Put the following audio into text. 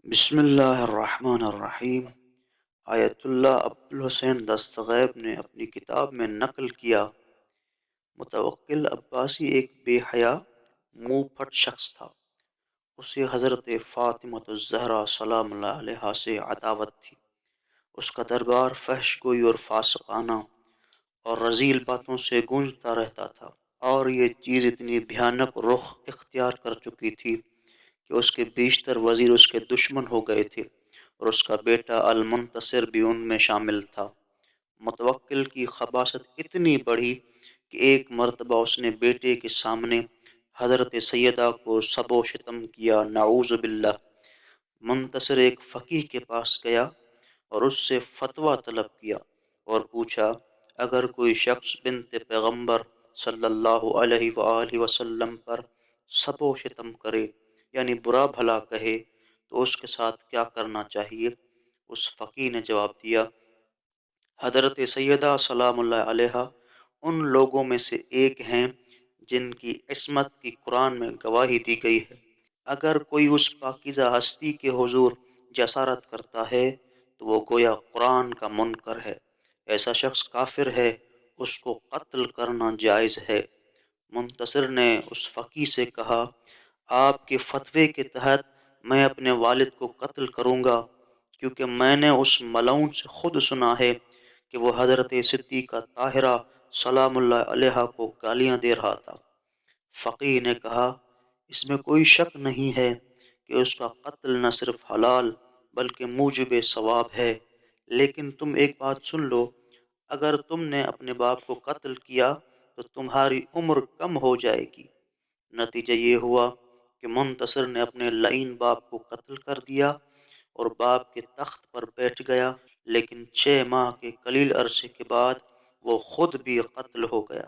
بسم اللہ الرحمن الرحیم۔ آیت اللہ عبدالحسین دستغیب نے اپنی کتاب میں نقل کیا، متوکل عباسی ایک بے حیا منہ پھٹ شخص تھا۔ اسے حضرت فاطمۃ الزہرا سلام اللہ علیہا سے عداوت تھی۔ اس کا دربار فحش گوئی اور فاسقانہ اور رذیل باتوں سے گونجتا رہتا تھا، اور یہ چیز اتنی بھیانک رخ اختیار کر چکی تھی کہ اس کے بیشتر وزیر اس کے دشمن ہو گئے تھے، اور اس کا بیٹا المنتصر بھی ان میں شامل تھا۔ متوکل کی خباثت اتنی بڑھی کہ ایک مرتبہ اس نے بیٹے کے سامنے حضرت سیدہ کو سب و شتم کیا، نعوذ باللہ۔ منتصر ایک فقیہ کے پاس گیا اور اس سے فتویٰ طلب کیا اور پوچھا، اگر کوئی شخص بنت پیغمبر صلی اللہ علیہ وآلہ وسلم پر سب و شتم کرے، یعنی برا بھلا کہے، تو اس کے ساتھ کیا کرنا چاہیے؟ اس فقیہ نے جواب دیا، حضرت سیدہ سلام اللہ علیہا ان لوگوں میں سے ایک ہیں جن کی عصمت کی قرآن میں گواہی دی گئی ہے۔ اگر کوئی اس پاکیزہ ہستی کے حضور جسارت کرتا ہے تو وہ گویا قرآن کا منکر ہے، ایسا شخص کافر ہے، اس کو قتل کرنا جائز ہے۔ منتصر نے اس فقیہ سے کہا، آپ کے فتوے کے تحت میں اپنے والد کو قتل کروں گا، کیونکہ میں نے اس ملعون سے خود سنا ہے کہ وہ حضرت صدیقہ طاہرہ سلام اللہ علیہا کو گالیاں دے رہا تھا۔ فقیہ نے کہا، اس میں کوئی شک نہیں ہے کہ اس کا قتل نہ صرف حلال بلکہ موجب ثواب ہے، لیکن تم ایک بات سن لو، اگر تم نے اپنے باپ کو قتل کیا تو تمہاری عمر کم ہو جائے گی۔ نتیجہ یہ ہوا کہ منتصر نے اپنے لعین باپ کو قتل کر دیا اور باپ کے تخت پر بیٹھ گیا، لیکن 6 ماہ کے قلیل عرصے کے بعد وہ خود بھی قتل ہو گیا۔